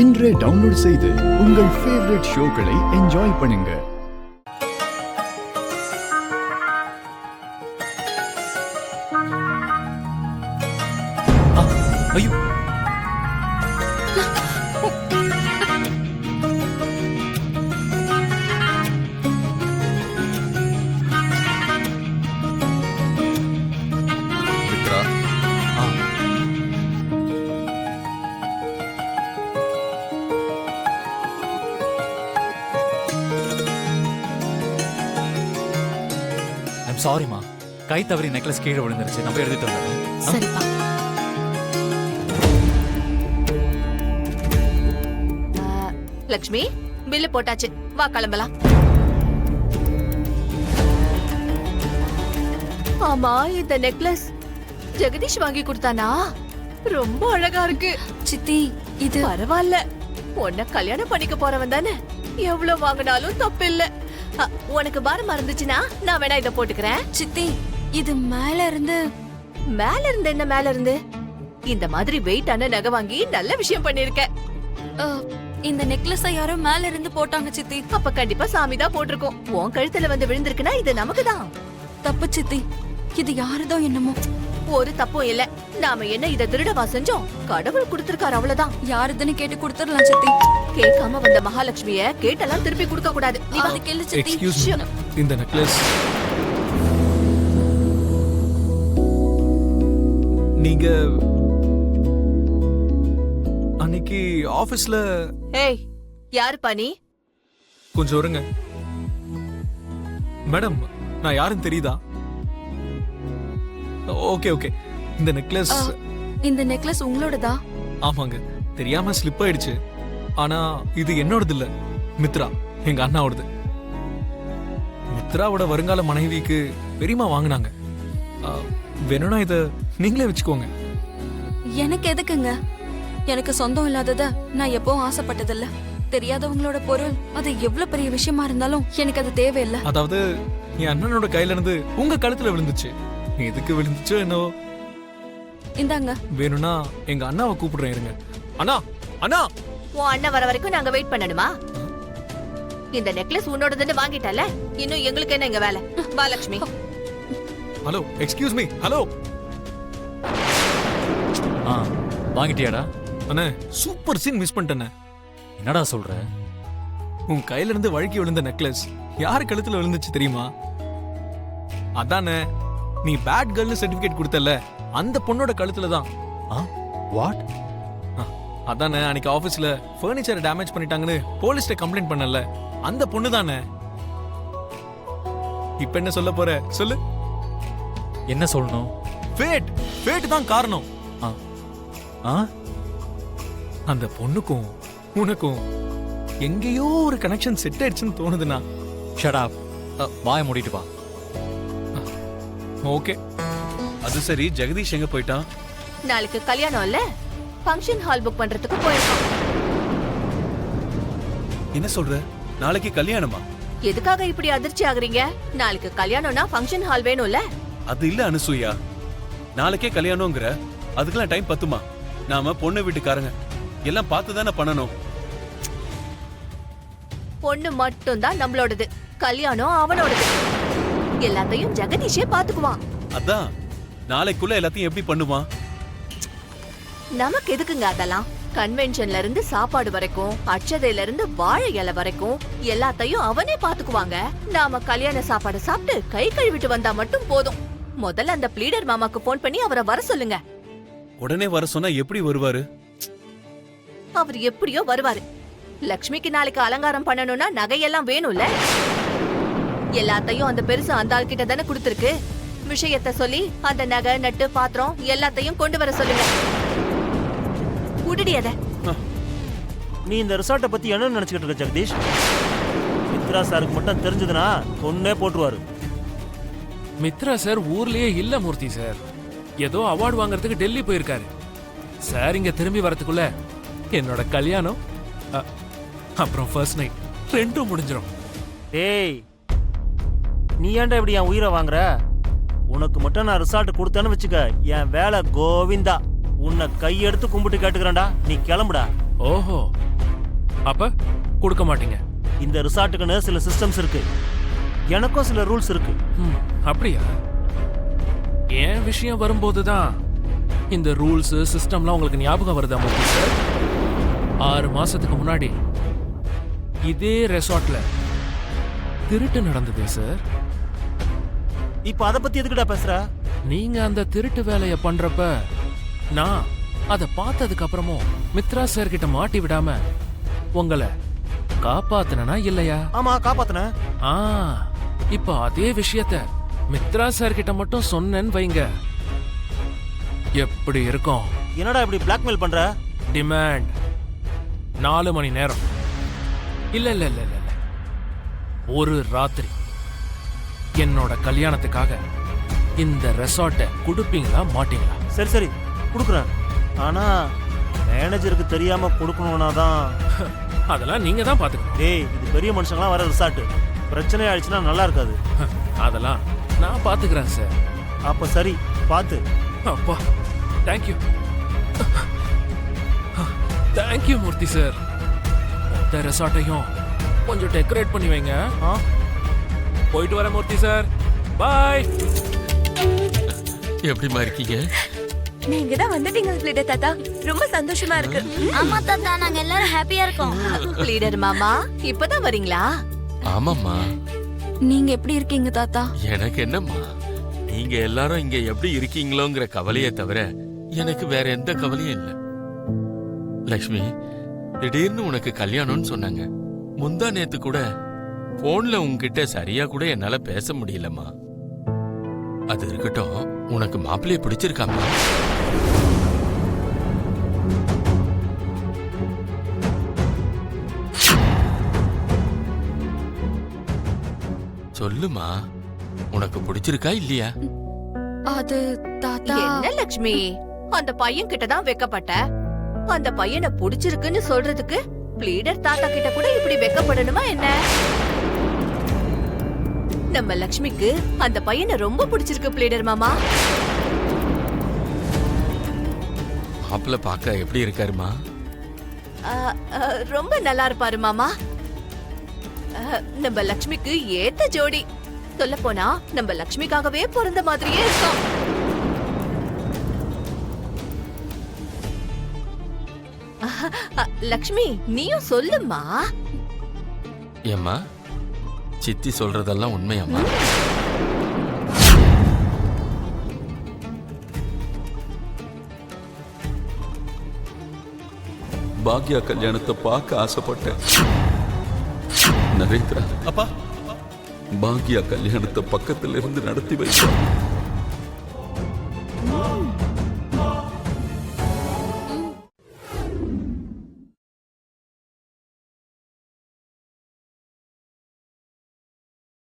இன்றே டவுன்லோட் செய்து உங்கள் ஃபேவரட் ஷோக்களை என்ஜாய் பண்ணுங்க. ஐயோ, மித்ரா, ஐம் சாரிமா. கை தவறி நெக்லஸ் கீழே விழுந்துருச்சு. நம்ம எடுத்துட்டு வந்தோம். சரிப்பா. லக்ஷ்மி, பில்லு போட்டாச்சு, வா கிளம்பலாம். ஆமா, இந்த நெக்லஸ் ஜெகதீஷ் வாங்கி கொடுத்தானா? ரொம்ப அழகா இருக்கு சித்தி. இது பரவாயில்ல, உன்னை கல்யாணம் பண்ணிக்க போறவன் தானே, எவ்வளவு வாங்கினாலும் தப்பு இல்ல. உனக்கு பாரமா இருந்துச்சுன்னா நான் வேணா இத போட்டுக்கிறேன். சித்தி, இது மேல இருந்து. மேல இருந்து என்ன மேல இருந்து? இந்த மாதிரி வெயிட்டான நகை வாங்கி நல்ல விஷயம் பண்ணிருக்க. இந்த நெக்லஸ யாரோ மேல இருந்து போட்டாங்க சித்தி. அப்ப கண்டிப்பா சாமி தான் போட்டிருக்கோம். உன் கழுத்துல வந்து விழுந்திருக்குன்னா இது நமக்கு தான். தப்பு சித்தி, இது யாருதோ என்னமோ. ஒரு தப்பும் இல்ல. நாம என்ன இத திருடவா செஞ்சோம்? கடவுள் கொடுத்திருக்காரு, அவ்வளவுதான். யாருதுன்னு கேட்டு கொடுத்துடலாம் சித்தி. கேட்காம வந்த மகாலட்சுமிய கேட்டெல்லாம் திருப்பி கொடுக்க கூடாது. நீ வா. அதுக்கு இல்ல சித்தி. எக்ஸ்கியூஸ் மீ, இந்த நெக்லஸ் நீங்க அன்னைக்கு ஆபீஸ்ல ஏய், யாருப்பா நீ? கொஞ்சம் இருங்க மேடம், நான் யாருன்னு தெரியுதா? ஓகே ஓகே, இந்த நெக்லஸ் இந்த நெக்லஸ் உங்களோடதா? ஆமாங்க, தெரியாம ஸ்லிப் ஆயிடுச்சு. ஆனா இது என்னோடது இல்ல, மித்ரா, எங்க அண்ணாவோடது. மித்ராவோட வருங்கால மனைவிக்கு பெரியமா வாங்கினாங்க. வேணும்னா இத நீங்களே வச்சுக்கோங்க. எனக்கு எதுக்குங்க? எனக்கு சொந்தம் இல்லாதத நான் எப்பவும் ஆசைப்பட்டதில்ல. தெரியாதவங்களோட பொருள், அது எவ்வளவு பெரிய விஷயமா இருந்தாலும் எனக்கு அது தேவையில்லை. அதாவது என் அண்ணனோட கையில இருந்து உங்க கழுத்துல விழுந்துச்சு. எதுக்கு விழுந்துச்சோ என்னவோ. இந்தாங்க. வேணும்னா எங்க அண்ணாவை கூப்பிடுறேன், இருங்க. அண்ணா, அண்ணா. உன் அண்ணன் வர வரைக்கும் நாங்க வெயிட் பண்ணணுமா? இந்த நெக்லஸ் உன்னோடதுன்னு வாங்கிட்டல, இன்னும் எங்களுக்கு என்ன இங்க வேலை? வா Lakshmi. Hello, excuse me, hello. வாங்கிட்டியாடா? அண்ணே, சூப்பர் சீன் மிஸ் பண்ணிட்டேனே. என்னடா சொல்ற? உன் கையில இருந்து வழுக்கி விழுந்த நெக்லஸ் யாரு கழுத்துல விழுந்துச்சு தெரியுமா? அதானே, நீ பேட் கேர்ள்னு சர்டிபிகேட் கொடுத்தல, அந்த பொண்ணோட கழுத்துல தான். வாட்? அதானே, அன்னைக்கு ஆபீஸ்ல ஃபர்னிச்சர் டேமேஜ் பண்ணிட்டாங்கன்னு போலீஸ்ல கம்ப்ளைண்ட் பண்ணல, அந்த பொண்ணு தானே. இப்ப என்ன சொல்ல போற சொல்லு? என்ன சொல்லணும்? ஃபேட், ஃபேட் தான் காரணம். அந்த பொண்ணுக்கும் உனக்கும் எங்கேயோ ஒரு கனெக்ஷன் செட் ஆயிடுச்சுன்னு தோணுதுண்ணா. Shut up. வாயை மூடிட்டு வா. ஓகே. அது சரி, ஜெகதீஷ் எங்க போயிட்டான்? நாளைக்கு கல்யாணம் இல்ல, ஃபங்க்ஷன் ஹால் புக் பண்றதுக்கு போயிருக்கோம். என்ன சொல்ற? நாளைக்கு கல்யாணமா? எதுக்காக இப்படி அதிர்ச்சி ஆகுறீங்க? நாளைக்கு கல்யாணம்னா ஃபங்க்ஷன் ஹால் வேணும்ல? அது இல்ல அனுசூயா, நாளைக்கே கல்யாணம்ங்கற, அதுக்கெல்லாம் டைம் பத்துமா? நாம பொண்ணு வீட்டுக்காரங்க எல்லாம் பார்த்து தானே பண்ணணும். பொண்ணு மட்டும் தான் நம்மளோடது, கல்யாணம் அவனோடது. எல்லாத்தையும் ஜெகதீஷே பாத்துக்குவான். அதான், நாளைக்குள்ள எல்லாத்தையும் எப்படி பண்ணுவான்? நமக்கு எதுக்குங்க அதெல்லாம்? கன்வென்ஷன்ல இருந்து சாப்பாடு வரைக்கும், அட்சதையில இருந்து வாழை இலை வரைக்கும் எல்லாத்தையும் அவனே பாத்துக்குவாங்க. நாம கல்யாண சாப்பாடு சாப்பிட்டு கை கழுவிட்டு வந்தா மட்டும் போதும். முதல்ல அந்த ப்ளீடர் மாமாக்கு போன் பண்ணி அவரை வர சொல்லுங்க. உடனே வர சொன்னா எப்படி வருவாரு? அவர் எப்படியோ வருவாரு. லக்ஷ்மிக்கு நாளைக்கு அலங்காரம் பண்ணணும்னா நகையெல்லாம் வேணும்ல? எல்லாத்தையும் அந்த பெருசு அந்த ஆள் கிட்ட தானே கொடுத்திருக்கு. விஷயத்த சொல்லி அந்த நகை நட்டு பாத்திரம் எல்லாத்தையும் கொண்டு வர சொல்லுங்க. உடனே நீ இந்த ரிசார்ட்டை பத்தி என்ன நினைச்சுக்கிட்டு இருக்க ஜெகதீஷ்? மித்ரா சாருக்கு மட்டும் தெரிஞ்சதுன்னா கொன்னே போட்டுருவாரு. மித்ரா சார் ஊர்லயே இல்ல மூர்த்தி சார். ஏதோ அவார்டு வாங்குறதுக்கு டெல்லி போயிருக்காரு சார். இங்க திரும்பி வரதுக்குள்ள என்னோட கல்யாணம் அப்புறம் ஃபர்ஸ்ட் நைட் ரெண்டும் முடிஞ்சிடும். டேய், நீ ஏன்டா இப்படி என் உயிரை வாங்குற? உனக்கு மட்டும் நான் ரிசார்ட் கொடுத்தேன்னு வச்சுக்க, என் வேலை கோவிந்தா. உன்னை கையெடுத்து கும்பிட்டு கேட்டுக்கிறேன்டா, நீ கிளம்புடா. ஓஹோ, அப்ப கொடுக்க மாட்டீங்க. இந்த ரிசார்ட்டுக்குன்னு சில சிஸ்டம்ஸ் இருக்கு, எனக்கும் சில ரூல்ஸ் இருக்கு. அப்படியா? என் விஷயம் வரும்போது தான் இந்த ரூல்ஸ் சிஸ்டம்லாம் உங்களுக்கு ஞாபகம் வருதா மூர்த்தி சார்? 6 மாசத்துக்கு முன்னாடி இதே ரெசார்ட்ல திருட்டு நடந்தது சார். இப்ப அதை பத்தி எதுக்குடா பேசுற? நீங்க அந்த திருட்டு வேலைய பண்றப்ப நான் அதை பார்த்ததுக்கு அப்புறமும் மித்ரா சார் கிட்ட மாட்டி விடாம உங்களை காப்பாத்துனா இல்லையா? ஆமா, காப்பாத்தின. ஆ, இப்ப அதே விஷயத்த மித்ரா சார் கிட்ட மட்டும் சொன்னேன்னு வைங்க, எப்படி இருக்கும்? என்னடா இப்படி பிளாக்மெயில் பண்ற? டிமாண்ட் 4 மணி நேரம். இல்ல இல்ல இல்ல இல்ல இல்ல. ஒரு ராத்திரி என்னோட கல்யாணத்துக்காக இந்த ரெசார்ட்டை கொடுப்பீங்களா மாட்டீங்களா? சரி சரி, கொடுக்குறேன். ஆனா மேனேஜருக்கு தெரியாம கொடுக்கணும்னா தான். அதெல்லாம் நீங்க தான் பாத்துக்கணும். டேய், இது பெரிய மனுஷங்களாம் வர ரிசார்ட், பிரச்சனை ஆயிடுச்சுன்னா நல்லா இருக்காது. அதெல்லாம் நான் பாத்துக்கிறேன் சார். அப்ப சரி, பார்த்து. அப்பா, தேங்க்யூ தேங்க்யூ மூர்த்தி சார். மொத்த ரெசார்ட்டையும் கொஞ்சம் டெக்கரேட் பண்ணி வைங்க. ஆ, போயிட்டு வரேன் மூர்த்தி சார். பாய். எப்படிமா இருக்கீங்க? நீங்க தான் வந்துட்டீங்க லீடர் தாத்தா, ரொம்ப சந்தோஷமா இருக்கு. ஆமா தாத்தா, நாங்க எல்லாரும் ஹாப்பியா இருக்கோம். லீடர் மாமா இப்பதான் வரீங்களா? ஆமாம்மா. நீங்க எப்படி இருக்கீங்க தாத்தா? எனக்கு என்னம்மா, நீங்க எல்லாரும் இங்க எப்படி இருக்கீங்களோங்கிற கவலையை தவிர எனக்கு வேற எந்த கவலையும் இல்ல. லக்ஷ்மி, திடீர்னு உனக்கு கல்யாணம்னு சொன்னாங்க. முந்தா நேத்து கூட போன்ல உன்கிட்ட சரியா கூட என்னால பேச முடியலம்மா. அது இருக்கட்டும், உனக்கு மாப்பிள்ளைய பிடிச்சிருக்காமா? சொல்லுமா, உனக்கு பிடிச்சிருக்கா இல்லையா? அது தாத்தா, என்ன லக்ஷ்மி, அந்த பையன் கிட்ட தான் வெக்கப்பட்ட. அந்த பையனை புடிச்சிருக்குன்னு சொல்றதுக்கு லீடர் தாத்தா கிட்ட கூட இப்படி வெக்கப்படணுமா என்ன? நம்ம லக்ஷ்மிக்கு அந்த பையனை ரொம்ப பிடிச்சிருக்கு லீடர் மாமா. மாப்பிள்ளை பார்க்க எப்படி இருக்காருமா? ரொம்ப நல்லா இருப்பாரு மாமா. நம்ம லக்ஷ்மிக்கு ஏத்த ஜோடி. சொல்ல போனா நம்ம லக்ஷ்மிக்காகவே பிறந்த மாதிரியே இருக்கும். லக்ஷ்மி, நீயும் சொல்லுமா. ஏம்மா, சித்தி சொல்றதெல்லாம் உண்மையாம்மா? பாக்யா கல்யாணத்தை பார்க்க ஆசைப்பட்டேன். நரேந்திரா, அப்பா, பாக்யா கல்யாணத்தை பக்கத்துல இருந்து நடத்தி வைப்பா.